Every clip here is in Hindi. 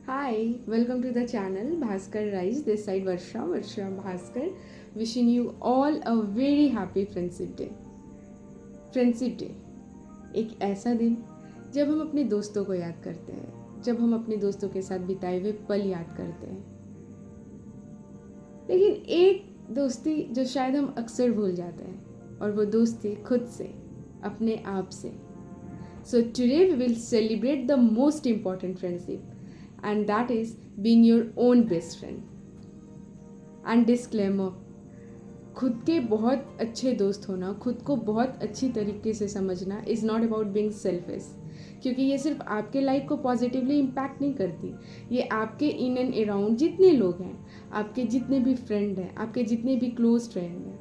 Hi, welcome to the channel Bhaskar Rise. This side Varsha Bhaskar. Wishing you all a very happy Friendship Day. Friendship day एक ऐसा दिन जब हम अपने दोस्तों को याद करते हैं, जब हम अपने दोस्तों के साथ बिताए हुए पल याद करते हैं। लेकिन एक दोस्ती जो शायद हम अक्सर भूल जाते हैं, और वो दोस्ती खुद से, अपने आप से। So today we will celebrate the most important friendship, and that is being your own best friend. And disclaimer, खुद के बहुत अच्छे दोस्त होना, खुद को बहुत अच्छी तरीके से समझना is not about being selfish, क्योंकि ये सिर्फ आपके लाइफ को पॉजिटिवली इम्पैक्ट नहीं करती, ये आपके इन एंड अराउंड जितने लोग हैं, आपके जितने भी फ्रेंड हैं, आपके जितने भी क्लोज फ्रेंड हैं,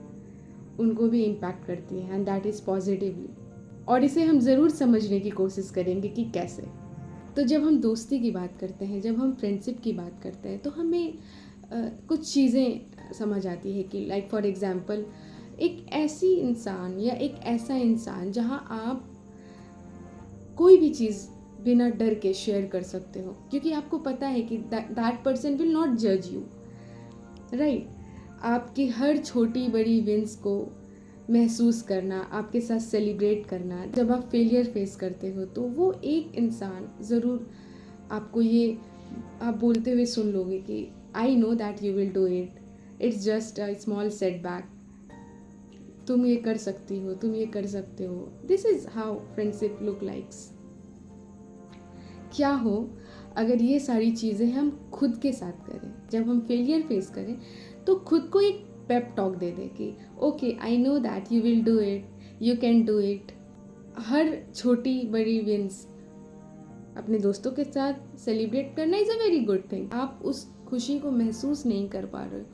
उनको भी इम्पैक्ट करती है, एंड दैट इज़ पॉजिटिवली। और इसे हम ज़रूर समझने की कोशिश करेंगे कि कैसे। तो जब हम दोस्ती की बात करते हैं, जब हम फ्रेंडशिप की बात करते हैं, तो हमें कुछ चीज़ें समझ आती है कि लाइक फॉर एग्ज़ाम्पल, एक ऐसी इंसान या एक ऐसा इंसान जहाँ आप कोई भी चीज़ बिना डर के शेयर कर सकते हो, क्योंकि आपको पता है कि दैट पर्सन विल नॉट जज यू, राइट। आपकी हर छोटी बड़ी विंस को महसूस करना, आपके साथ सेलिब्रेट करना। जब आप फेलियर फेस करते हो तो वो एक इंसान ज़रूर आपको ये आप बोलते हुए सुन लोगे कि आई know that you will do it, it's just a small setback, तुम ये कर सकती हो, तुम ये कर सकते हो। This is how friendship look likes. क्या हो अगर ये सारी चीज़ें हम खुद के साथ करें, जब हम फेलियर फेस करें तो खुद को एक पेप टॉक दे दे कि okay, I know that you will do it, you can do it. हर छोटी बड़ी विंस अपने दोस्तों के साथ सेलिब्रेट करना is a very good thing. आप उस खुशी को महसूस नहीं कर पा रहे हो,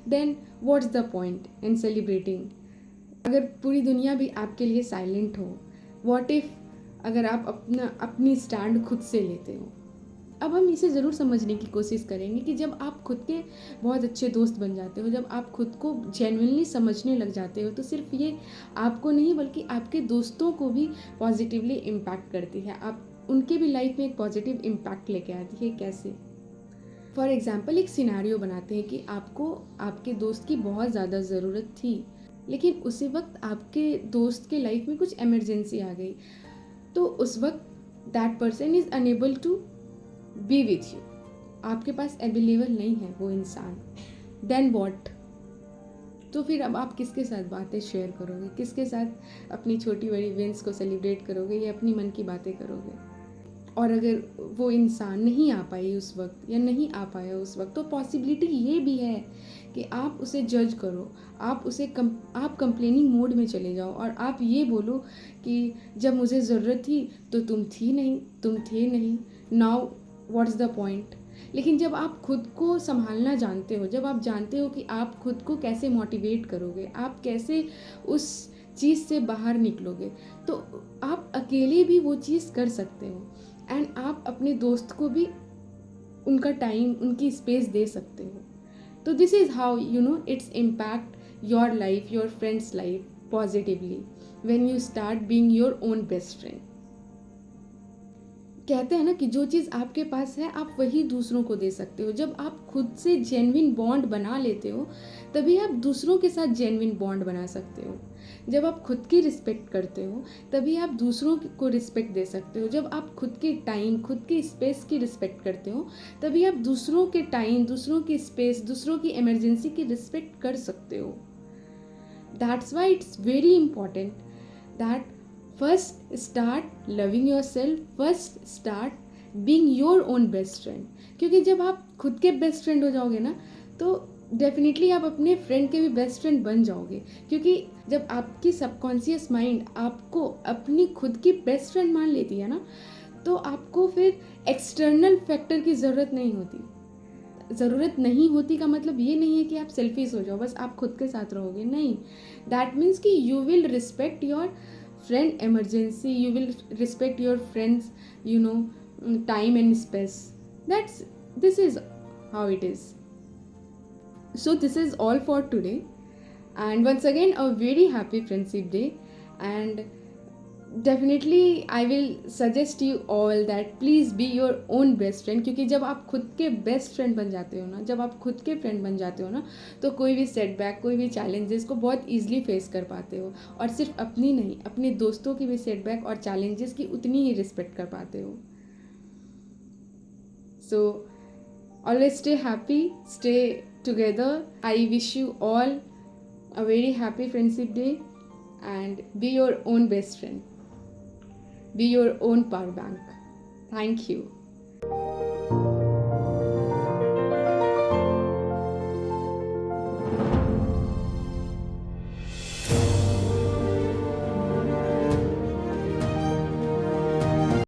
then what's the point in celebrating. अगर पूरी दुनिया भी आपके लिए साइलेंट हो, व्हाट इफ़ अगर आप अपनी स्टैंड खुद से लेते हो। अब हम इसे ज़रूर समझने की कोशिश करेंगे कि जब आप खुद के बहुत अच्छे दोस्त बन जाते हो, जब आप खुद को जेन्युइनली समझने लग जाते हो, तो सिर्फ ये आपको नहीं बल्कि आपके दोस्तों को भी पॉजिटिवली इम्पैक्ट करती है। आप उनके भी लाइफ में एक पॉजिटिव इम्पैक्ट लेके आती है। कैसे? फॉर एग्ज़ाम्पल, एक सिनेरियो बनाते हैं कि आपको आपके दोस्त की बहुत ज़्यादा ज़रूरत थी, लेकिन उसी वक्त आपके दोस्त के लाइफ में कुछ इमरजेंसी आ गई, तो उस वक्त that person is unable to be with you, आपके पास अवेलेबल नहीं है वो इंसान। Then what? तो फिर अब आप किसके साथ बातें शेयर करोगे, किसके साथ अपनी छोटी बड़ी विंस को सेलिब्रेट करोगे या अपनी मन की बातें करोगे? और अगर वो इंसान नहीं आ पाई उस वक्त या नहीं आ पाया उस वक्त, तो पॉसिबिलिटी ये भी है कि आप उसे जज करो, आप उसे आप कंप्लेनिंग मोड में चले जाओ और आप ये बोलो कि जब मुझे ज़रूरत थी तो तुम थी नहीं, तुम थे नहीं, नाउ व्हाट्स द पॉइंट। लेकिन जब आप खुद को संभालना जानते हो, जब आप जानते हो कि आप खुद को कैसे मोटिवेट करोगे, आप कैसे उस चीज़ से बाहर निकलोगे, तो आप अकेले भी वो चीज़ कर सकते हो, एंड आप अपने दोस्त को भी उनका टाइम, उनकी स्पेस दे सकते हो। तो this is how you know its impact your life, your friends life positively when you start being your own best friend. कहते हैं ना कि जो चीज़ आपके पास है आप वही दूसरों को दे सकते हो। जब आप खुद से जेन्युइन बॉन्ड बना लेते हो, तभी आप दूसरों के साथ जेन्युइन बॉन्ड बना सकते हो। जब आप खुद की रिस्पेक्ट करते हो, तभी आप दूसरों को रिस्पेक्ट दे सकते हो। जब आप खुद के टाइम, खुद की स्पेस की रिस्पेक्ट करते हो, तभी आप दूसरों के टाइम, दूसरों की स्पेस, दूसरों की इमरजेंसी की रिस्पेक्ट कर सकते हो। That's why it's very important that first start loving your self, first start being your own best friend. क्योंकि जब आप खुद के बेस्ट फ्रेंड हो जाओगे ना, तो डेफिनेटली आप अपने फ्रेंड के भी बेस्ट फ्रेंड बन जाओगे। क्योंकि जब आपकी सबकॉन्शियस माइंड आपको अपनी खुद की बेस्ट फ्रेंड मान लेती है ना, तो आपको फिर एक्सटर्नल फैक्टर की ज़रूरत नहीं होती। ज़रूरत नहीं होती का मतलब ये नहीं है कि आप सेल्फिश हो जाओ, बस आप खुद के साथ रहोगे, नहीं। दैट मीन्स कि you will respect your friend emergency, you will respect your friends, you know, time and space. That's This is how it is. So this is all for today, and once again a very happy friendship day. And definitely I will suggest you all that please be your own best friend, क्योंकि जब आप खुद के बेस्ट फ्रेंड बन जाते हो ना, जब आप खुद के फ्रेंड बन जाते हो ना, तो कोई भी सेटबैक, कोई भी चैलेंजेस को बहुत ईजिली फेस कर पाते हो। और सिर्फ अपनी नहीं, अपने दोस्तों की भी सेटबैक और चैलेंजेस की उतनी ही रिस्पेक्ट कर पाते हो। सो always stay happy, stay together. I wish you all a very happy friendship day, and be your own best friend, be your own power bank. Thank you.